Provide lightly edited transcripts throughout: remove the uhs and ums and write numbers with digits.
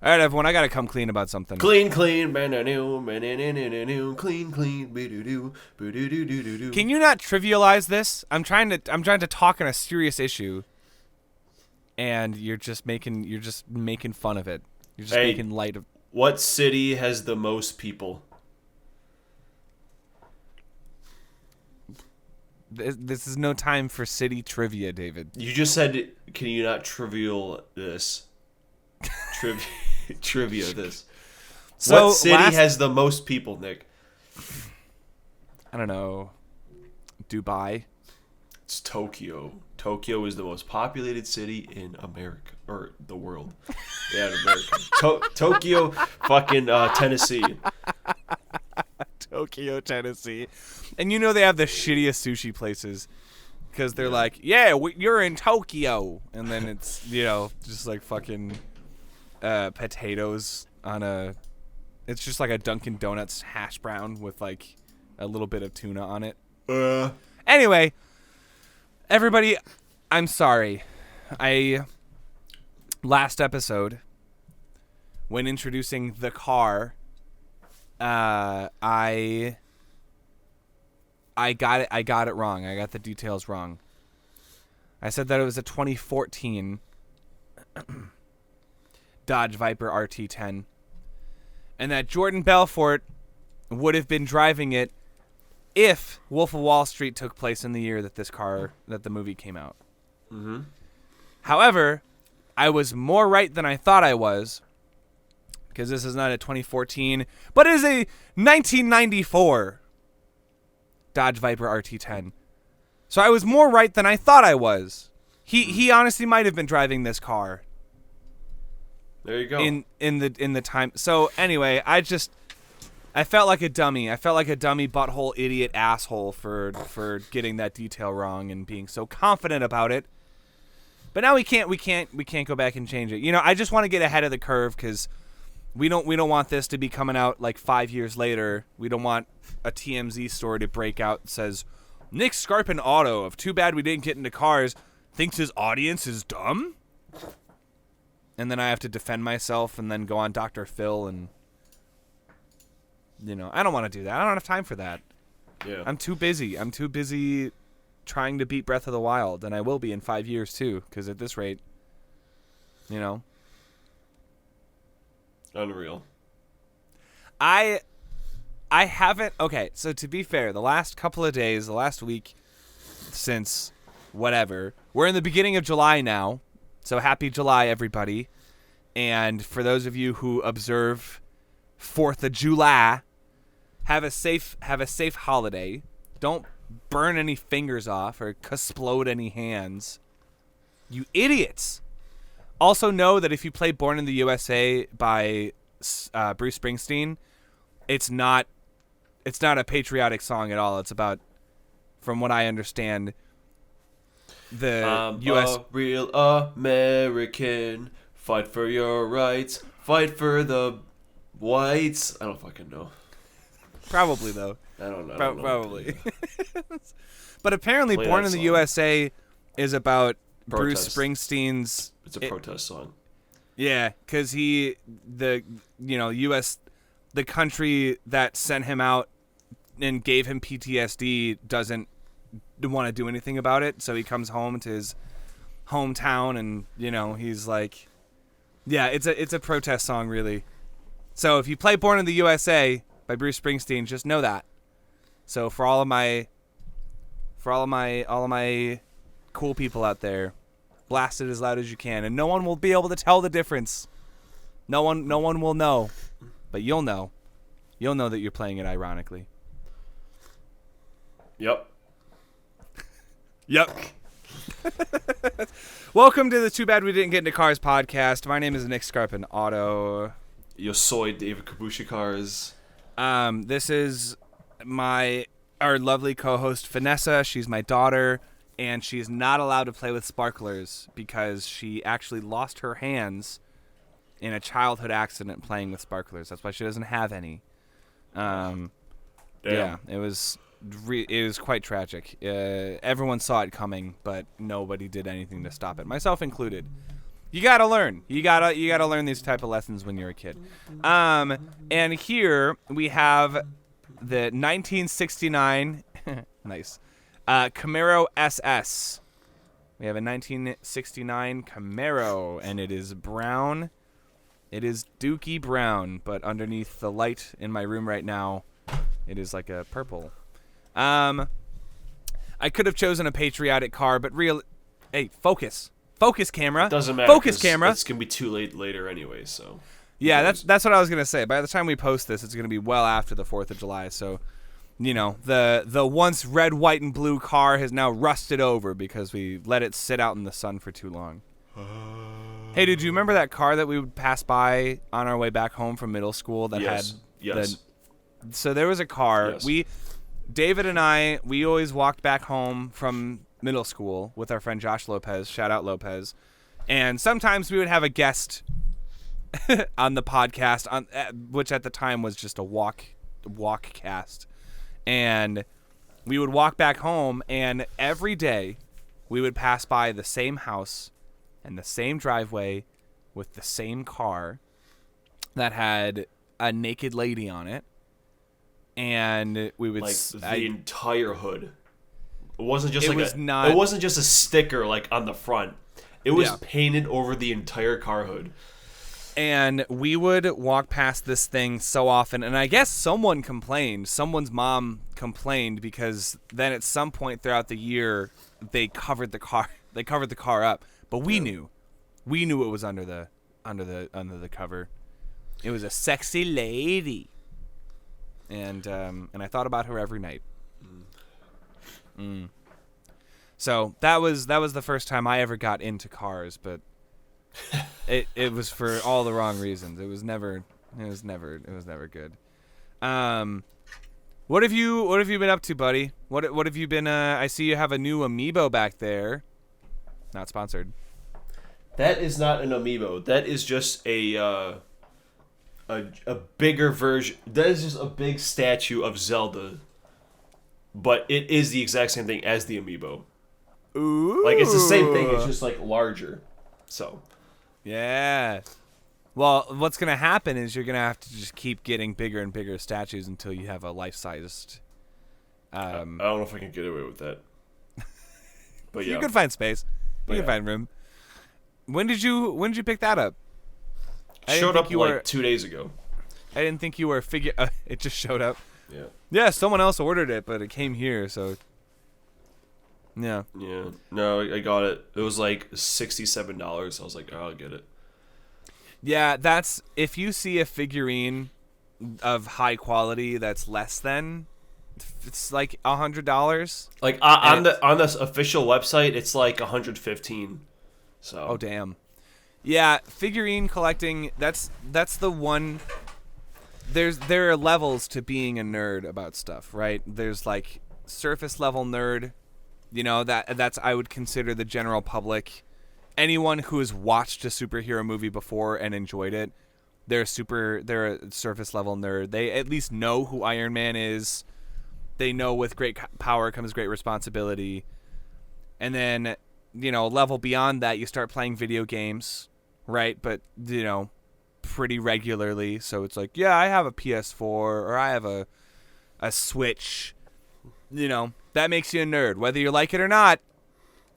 All right, everyone, I gotta come clean about something. Clean, clean, clean, clean, boo-doo-doo, boo-doo-doo-doo-doo. Can you not trivialize this? I'm trying to talk on a serious issue, and you're just making fun of it. You're just Hey. making light of. What city has the most people? This is no time for city trivia, David. You just said, can you not trivial this? Trivia this. So What city has the most people, Nick? I don't know. Dubai. It's Tokyo. Tokyo is the most populated city in America. Or the world. Yeah, in America. Tokyo, fucking Tennessee. Tokyo, Tennessee. And you know they have the shittiest sushi places because they're like, yeah, you're in Tokyo. And then it's, just like fucking potatoes on it's just like a Dunkin' Donuts hash brown with like a little bit of tuna on it. Anyway, everybody, I'm sorry. Last episode, when introducing the car, I got it wrong. I got the details wrong. I said that it was a 2014 Dodge Viper RT10, and that Jordan Belfort would have been driving it if Wolf of Wall Street took place in the year that the movie came out. Mm-hmm. However, I was more right than I thought I was, because this is not a 2014, but it is a 1994 Dodge Viper RT10. So I was more right than I thought I was. He honestly might have been driving this car. There you go. In the time. So anyway, I felt like a dummy. I felt like a dummy butthole idiot asshole for getting that detail wrong and being so confident about it. But now we can't go back and change it. I just want to get ahead of the curve because we don't want this to be coming out like 5 years later. We don't want a TMZ story to break out that says Nick Scarpin Auto of Too Bad We Didn't Get Into Cars thinks his audience is dumb. And then I have to defend myself and then go on Dr. Phil and I don't want to do that. I don't have time for that. Yeah. I'm too busy trying to beat Breath of the Wild, and I will be in 5 years too, because at this rate, Unreal. I haven't. Okay, so to be fair, the last couple of days, the last week, since whatever, we're in the beginning of July now, so happy July, everybody. And for those of you who observe 4th of July, have a safe holiday. Don't burn any fingers off or explode any hands. You idiots. Also know that if you play Born in the USA by Bruce Springsteen, it's not a patriotic song at all. It's about, from what I understand, the U.S. a real American. Fight for your rights. Fight for the whites. I don't fucking know. Probably, though. I don't know. Probably. But apparently Play Born that in the song. USA is about Protest. Bruce Springsteen's... It's a protest song. Yeah, because U.S., the country that sent him out and gave him PTSD doesn't want to do anything about it, so he comes home to his hometown and, he's like... Yeah, it's a protest song, really. So if you play Born in the USA by Bruce Springsteen, just know that. So for all of my cool people out there, blast it as loud as you can, and no one will be able to tell the difference. No one will know, but you'll know. You'll know that you're playing it ironically. Yep. Yep. Welcome to the Too Bad We Didn't Get Into Cars podcast. My name is Nick Scarpin Auto. Yo soy David Kabushikars. This is our lovely co-host Vanessa. She's my daughter, and she's not allowed to play with sparklers because she actually lost her hands in a childhood accident playing with sparklers. That's why she doesn't have any. Damn. Yeah, it was quite tragic. Everyone saw it coming, but nobody did anything to stop it, myself included. You gotta learn. You gotta learn these type of lessons when you're a kid. And here we have the 1969 nice Camaro SS. We have a 1969 Camaro, and it is brown. It is dookie brown, but underneath the light in my room right now, it is like a purple. I could have chosen a patriotic car, but hey, focus, camera. It doesn't matter. Focus, camera. It's gonna be too late later anyway. So. Yeah, that's what I was gonna say. By the time we post this, it's gonna be well after the 4th of July. So, you know, the once red, white, and blue car has now rusted over because we let it sit out in the sun for too long. Hey, did you remember that car that we would pass by on our way back home from middle school that had so there was a car. Yes. David and I, we always walked back home from middle school with our friend Josh Lopez. Shout out Lopez. And sometimes we would have a guest on the podcast, which at the time was just a walk cast. And we would walk back home, and every day we would pass by the same house and the same driveway with the same car that had a naked lady on it. And we would the entire hood. It wasn't just it wasn't just a sticker like on the front. It was painted over the entire car hood. And we would walk past this thing so often, and I guess someone's mom complained, because then at some point throughout the year they covered the car up, but we knew it was under the cover. It was a sexy lady. And I thought about her every night. So that was the first time I ever got into cars, but it was for all the wrong reasons. It was never good. What have you been up to, buddy? What have you been? I see you have a new amiibo back there. Not sponsored. That is not an amiibo. That is just a bigger version. That is just a big statue of Zelda, but it is the exact same thing as the amiibo. Ooh. Like, it's the same thing. It's just like larger. So. Yeah. Well, what's gonna happen is you're gonna have to just keep getting bigger and bigger statues until you have a life-sized. I don't know if I can get away with that. But yeah, you can find space. You can find room. When did you pick that up? Showed up like 2 days ago. I didn't think you were it just showed up. Yeah. Yeah, someone else ordered it, but it came here, so. Yeah. Yeah. No, I got it. It was like $67. I was like, oh, I'll get it. Yeah, that's if you see a figurine of high quality that's less than, it's like $100. Like on the official website, it's like $115. So. Oh damn. Yeah, figurine collecting. That's the one. There are levels to being a nerd about stuff, right? There's like surface level nerd. You know, that's I would consider the general public. Anyone who has watched a superhero movie before and enjoyed it, they're a surface level nerd. They at least know who Iron Man is. They know with great power comes great responsibility. And then, you know, level beyond that, you start playing video games, right? But, you know, pretty regularly. So it's like, yeah, I have a PS4 or I have a Switch. You know, that makes you a nerd. Whether you like it or not,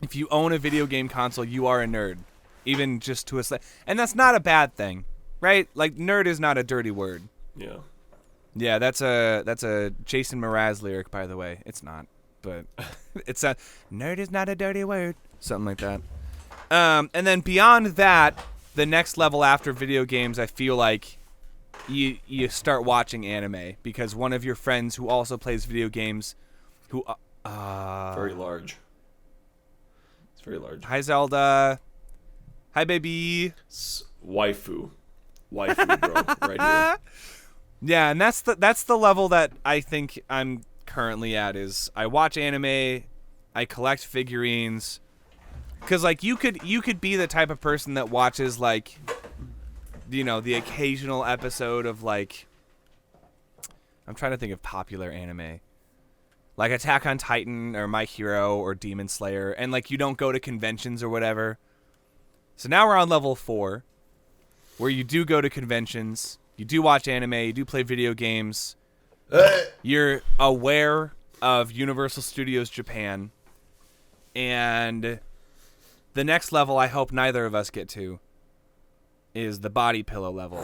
if you own a video game console, you are a nerd. Even just to and that's not a bad thing, right? Like, nerd is not a dirty word. Yeah. Yeah, that's a Jason Mraz lyric, by the way. It's not, but it's a nerd is not a dirty word. Something like that. And then beyond that, the next level after video games, I feel like you start watching anime because one of your friends who also plays video games, who very large. It's very large. Hi Zelda. Hi baby. Waifu, bro, right here. Yeah, and that's the level that I think I'm currently at. Is I watch anime, I collect figurines, because like you could be the type of person that watches like, you know, the occasional episode of like, I'm trying to think of popular anime, like Attack on Titan or My Hero or Demon Slayer, and like you don't go to conventions or whatever. So now we're on level 4, where you do go to conventions, you do watch anime, you do play video games. You're aware of Universal Studios Japan. And the next level I hope neither of us get to is the body pillow level.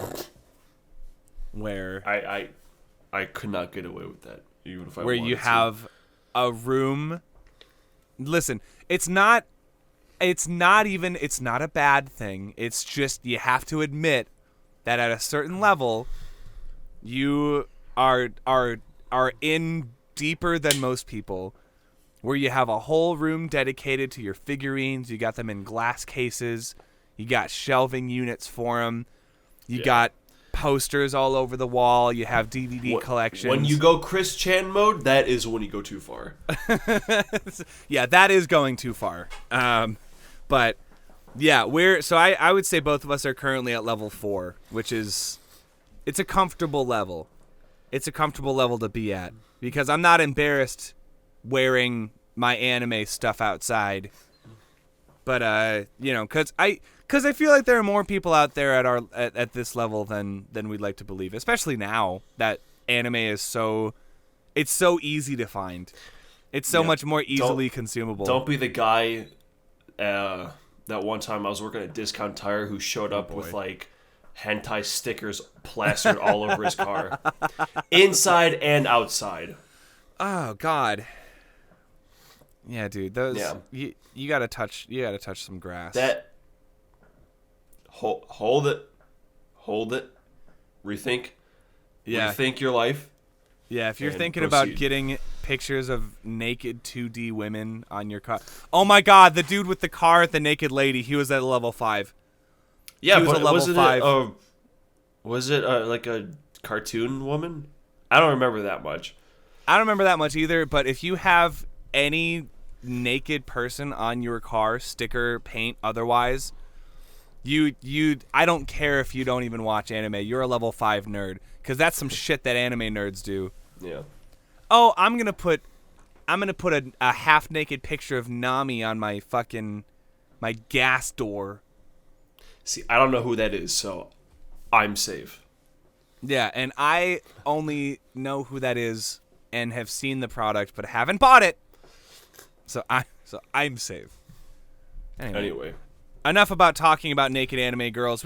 Where I could not get away with that, even if I where wanted you have a room. Listen, it's not a bad thing. It's just you have to admit that at a certain level you are in deeper than most people, where you have a whole room dedicated to your figurines. You got them in glass cases. You got shelving units for them. You got posters all over the wall. You have DVD collections. When you go Chris Chan mode, that is when you go too far. Yeah, that is going too far. But yeah, I would say both of us are currently at level 4, which is it's a comfortable level. It's a comfortable level to be at because I'm not embarrassed wearing my anime stuff outside. But because I feel like there are more people out there at this level than we'd like to believe, especially now that anime is so easy to find. It's so much more easily consumable. Don't be the guy that one time I was working at Discount Tire who showed up with like hentai stickers plastered all over his car, inside and outside. Oh God. Yeah, dude. Those you gotta touch some grass. That hold it, rethink your life. Yeah, if you're thinking proceed. about getting pictures of naked 2D women on your car. Oh my God, the dude with the car at the naked lady, he was at level 5. Yeah, he was but a level 5. Was it like a cartoon woman? I don't remember that much. I don't remember that much either, but if you have any naked person on your car, sticker, paint, otherwise, I don't care if you don't even watch anime. You're a level 5 nerd, because that's some shit that anime nerds do. Yeah. Oh, I'm gonna put a half naked picture of Nami on my gas door. See, I don't know who that is, so I'm safe. Yeah, and I only know who that is and have seen the product but haven't bought it. So I'm safe. Anyway, Anyway. enough about talking about naked anime girls.